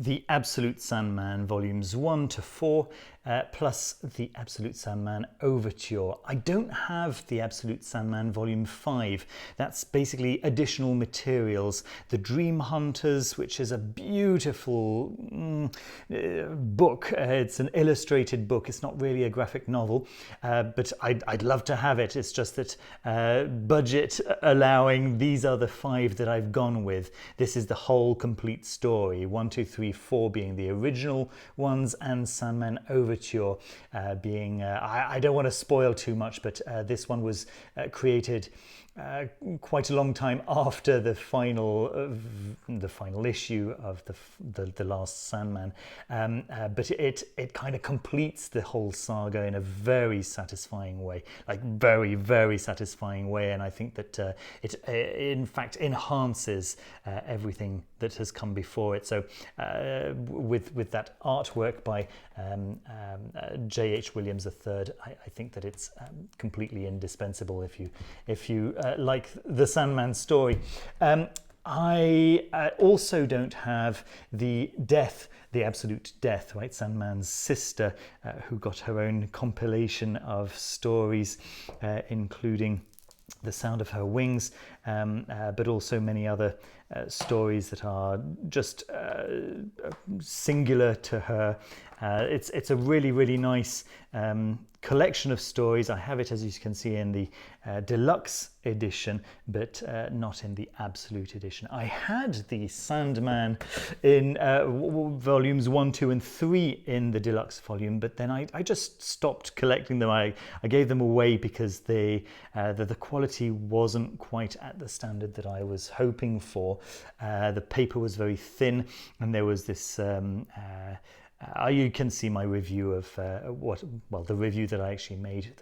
the Absolute Sandman volumes 1 to 4, plus the Absolute Sandman Overture. I don't have the Absolute Sandman volume 5. That's basically additional materials. The Dream Hunters, which is a beautiful book. It's an illustrated book. It's not really a graphic novel, but I'd love to have it. It's just that budget allowing, these are the 5 that I've gone with. This is the whole complete story. 1, 2, 3, 4 being the original ones, and Sandman Overture being, I don't want to spoil too much, but this one was created quite a long time after the final issue of the last Sandman, but it kind of completes the whole saga in a very satisfying way, like very satisfying way, and I think that it in fact enhances everything that has come before it. So with that artwork by J.H. Williams III, I think that it's completely indispensable if you like the Sandman story. I also don't have the Absolute Death, right? Sandman's sister, who got her own compilation of stories, including The Sound of Her Wings, but also many other stories that are just singular to her. It's a really nice collection of stories. I have it, as you can see, in the deluxe edition, but not in the absolute edition. I had the Sandman in volumes 1, 2, and 3 in the deluxe volume, but then I just stopped collecting them. I gave them away because the quality wasn't quite at the standard that I was hoping for. The paper was very thin, and there was this you can see my review of the review that I actually made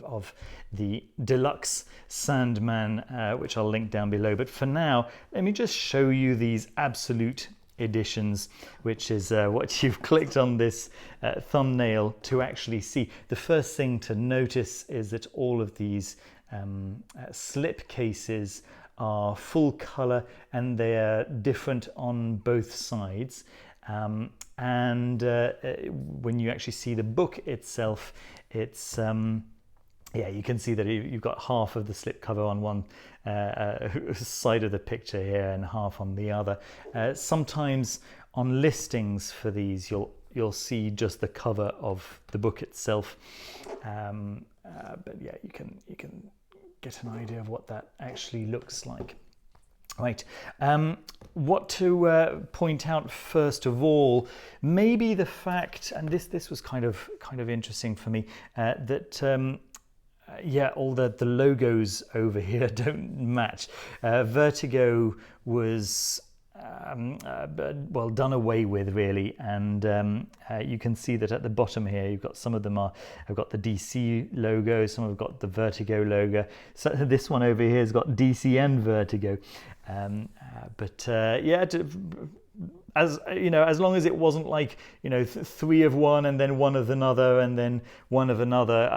of the deluxe Sandman, which I'll link down below. But for now, let me just show you these absolute editions, which is what you've clicked on this thumbnail to actually see. The first thing to notice is that all of these slip cases are full color, and they're different on both sides. And when you actually see the book itself, it's you can see that you've got half of the slipcover on one side of the picture here and half on the other. Sometimes on listings for these, you'll see just the cover of the book itself, but yeah, you can get an idea of what that actually looks like. Right, what to point out first of all, maybe the fact, and this was kind of interesting for me, that all the logos over here don't match. Vertigo was done away with, really, and you can see that at the bottom here you've got some of them have got the DC logo, some have got the Vertigo logo. So this one over here has got DC and Vertigo, as you know, as long as it wasn't like, you know, 3 of one and then 1 of another and then 1 of another,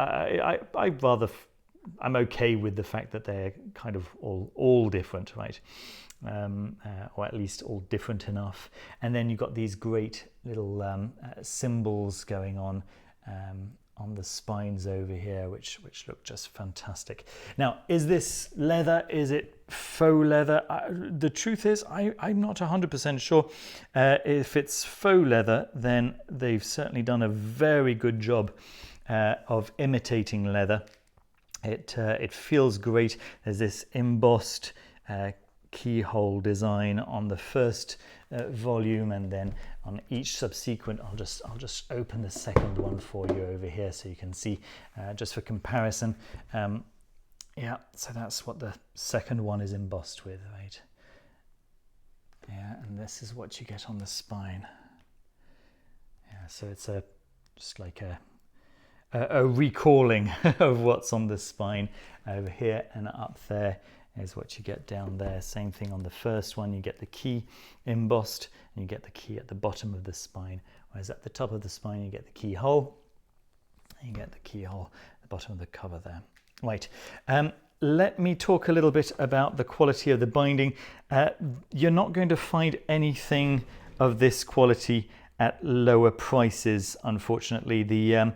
I'm okay with the fact that they're kind of all different, right? Or at least all different enough. And then you've got these great little symbols going on the spines over here, which look just fantastic. Now, is this leather? Is it faux leather? The truth is, I'm not 100% sure. If it's faux leather, then they've certainly done a very good job of imitating leather. It feels great. There's this embossed keyhole design on the first volume, and then on each subsequent, I'll just open the second one for you over here so you can see, just for comparison. So that's what the second one is embossed with, right? Yeah, and this is what you get on the spine. Yeah, so it's just like a recalling of what's on the spine over here, and up there is what you get down there. Same thing on the first one, you get the key embossed, and you get the key at the bottom of the spine, whereas at the top of the spine you get the keyhole, and you get the keyhole at the bottom of the cover there. Right, let me talk a little bit about the quality of the binding. You're not going to find anything of this quality at lower prices, unfortunately. There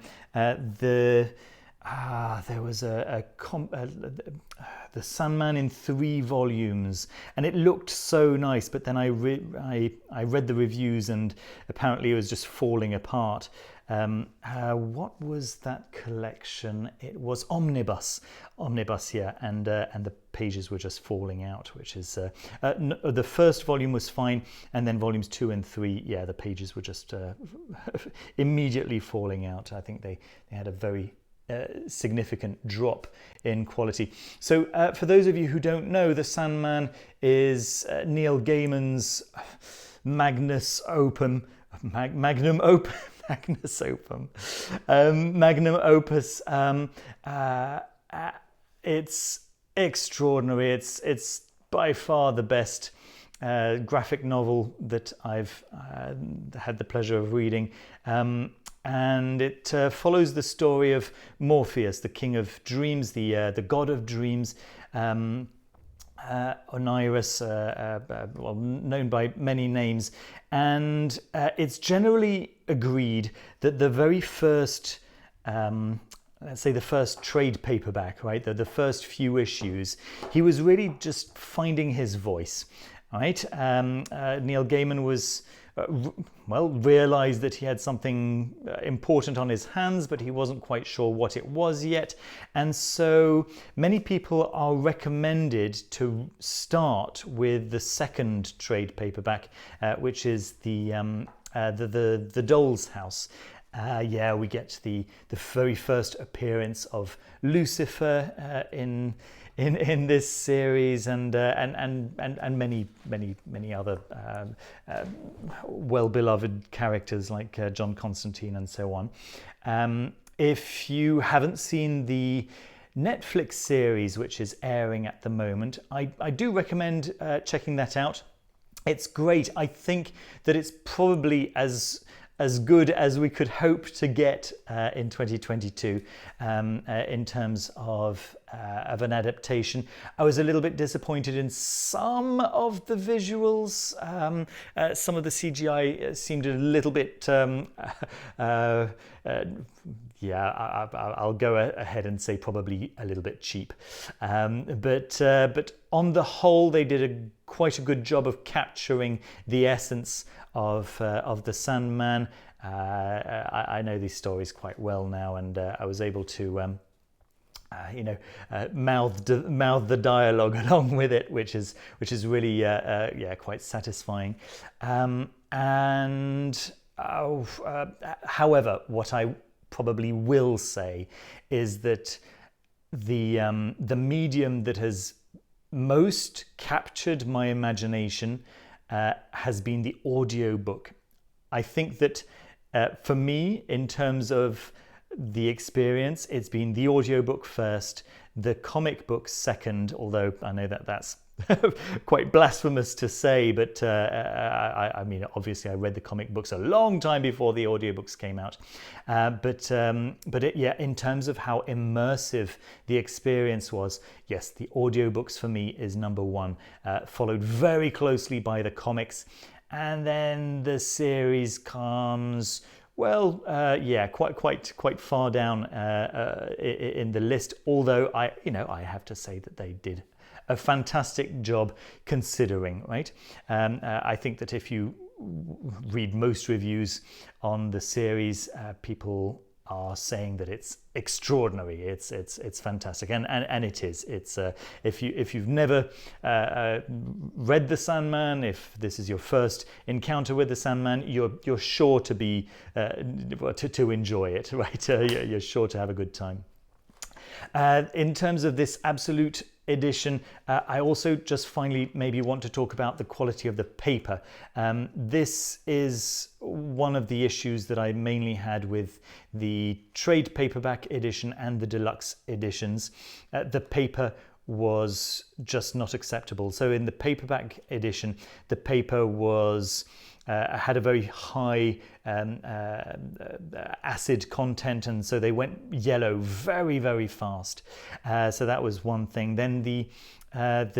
was the Sandman in 3 volumes, and it looked so nice, but then I read the reviews and apparently it was just falling apart. What was that collection? It was Omnibus, yeah, and the pages were just falling out, which is the first volume was fine, and then volumes 2 and 3, yeah, the pages were just immediately falling out. I think they had a very significant drop in quality. So for those of you who don't know, the Sandman is Neil Gaiman's magnum opus. It's extraordinary. It's by far the best graphic novel that I've had the pleasure of reading. And it follows the story of Morpheus, the king of dreams, the god of dreams, Onirus, well, known by many names. And it's generally agreed that the very first, let's say the first trade paperback, right, the first few issues, he was really just finding his voice, right? Neil Gaiman was realized that he had something important on his hands, but he wasn't quite sure what it was yet. And so many people are recommended to start with the second trade paperback, which is the Doll's House. Yeah, we get the very first appearance of Lucifer in this series, and many other well-beloved characters like John Constantine and so on. If you haven't seen the Netflix series, which is airing at the moment, I do recommend checking that out. It's great. I think that it's probably as good as we could hope to get in 2022 in terms of an adaptation. I was a little bit disappointed in some of the visuals. Some of the CGI seemed a little bit yeah, I'll go ahead and say probably a little bit cheap. But on the whole, they did quite a good job of capturing the essence of the Sandman. I know these stories quite well now, and I was able to mouth the dialogue along with it, which is really yeah, quite satisfying. However, what I probably will say is that the medium that has most captured my imagination has been the audiobook. I think that for me, in terms of the experience, it's been the audiobook first, the comic book second, although I know that that's quite blasphemous to say, but I mean, obviously I read the comic books a long time before the audiobooks came out. Yeah, in terms of how immersive the experience was, yes, the audiobooks for me is number one, followed very closely by the comics, and then the series comes, well, yeah, quite far down in the list. Although I have to say that they did a fantastic job considering, right? I think that if you read most reviews on the series, people are saying that it's extraordinary. It's fantastic, and it is. It's if you've never read the Sandman, if this is your first encounter with the Sandman, you're sure to be to enjoy it, right? You're sure to have a good time. In terms of this absolute edition, I also just finally maybe want to talk about the quality of the paper. This is one of the issues that I mainly had with the trade paperback edition and the deluxe editions. The paper was just not acceptable. So in the paperback edition, the paper was had a very high acid content, and so they went yellow very fast. So that was one thing. Then the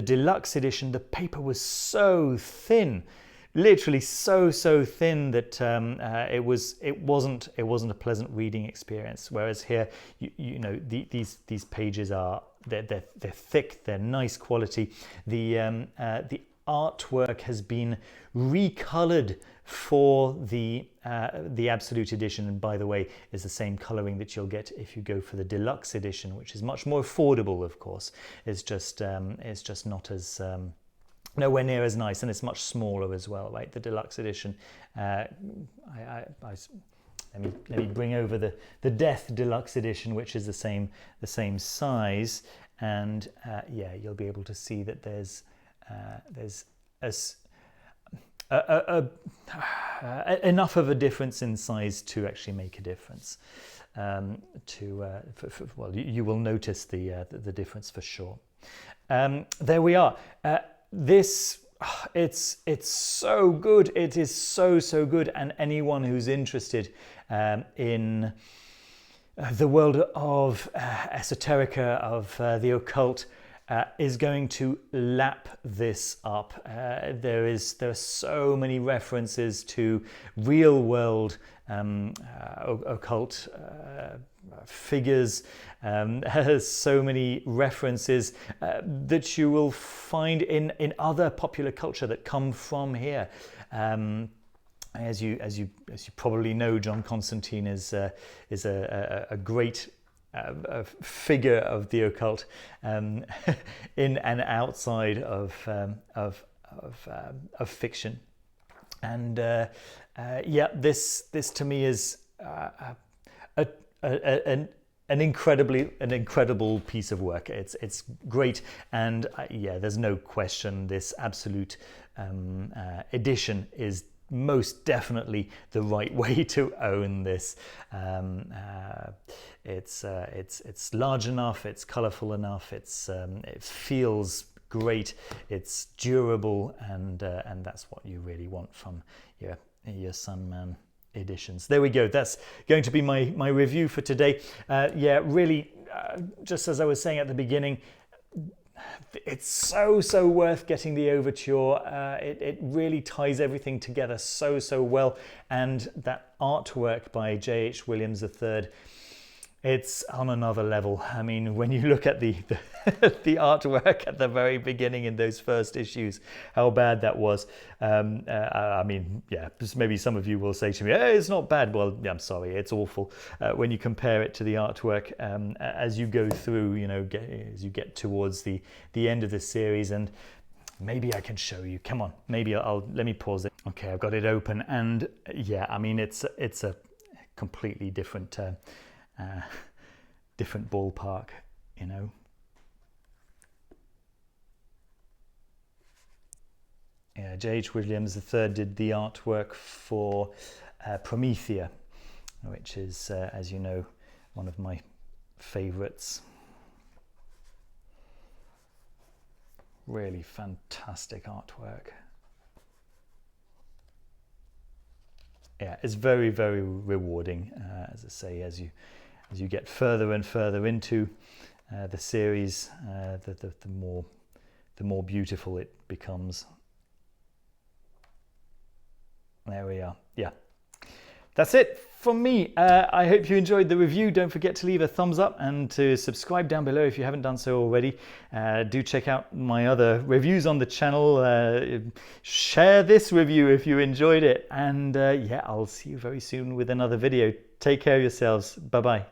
deluxe edition, the paper was so thin, literally so thin that it wasn't a pleasant reading experience. Whereas here, you know, these pages are they're thick, they're nice quality. The artwork has been recolored for the Absolute Edition, and by the way, is the same coloring that you'll get if you go for the Deluxe Edition, which is much more affordable, of course. It's just not as nowhere near as nice, and it's much smaller as well, right? The Deluxe Edition. Let me bring over the Death Deluxe Edition, which is the same size, and yeah, you'll be able to see that there's enough of a difference in size to actually make a difference. Well, you will notice the difference for sure. There we are. This it's so good. It is so good, and anyone who's interested in the world of esoterica, of the occult, is going to lap this up. There are so many references to real world occult figures. Has so many references that you will find in other popular culture that come from here. As you probably know, John Constantine is a great figure of the occult in and outside of fiction, and yeah, this to me is an incredible piece of work. It's great, and yeah, there's no question this Absolute edition is most definitely the right way to own this. It's large enough, it's colorful enough, it feels great, it's durable, and that's what you really want from your Sandman editions. There we go. That's going to be my review for today. Yeah, really, just as I was saying at the beginning, it's so worth getting the Overture. It really ties everything together so well, and that artwork by J.H. Williams III, it's on another level. I mean, when you look at the artwork at the very beginning in those first issues, how bad that was. I mean, yeah, maybe some of you will say to me, hey, it's not bad. Well, yeah, I'm sorry, it's awful. When you compare it to the artwork as you go through, you know, as you get towards the end of the series, and maybe I can show you. Come on, maybe let me pause it. Okay, I've got it open, and yeah, I mean, it's a completely different ballpark, you know. Yeah, J.H. Williams III did the artwork for Promethea, which is, as you know, one of my favorites. Really fantastic artwork. Yeah, it's very rewarding, as I say, as you get further and further into the series, the more beautiful it becomes. There we are. Yeah, that's it from me. I hope you enjoyed the review. Don't forget to leave a thumbs up and to subscribe down below if you haven't done so already. Do check out my other reviews on the channel. Share this review if you enjoyed it. And yeah, I'll see you very soon with another video. Take care of yourselves. Bye-bye.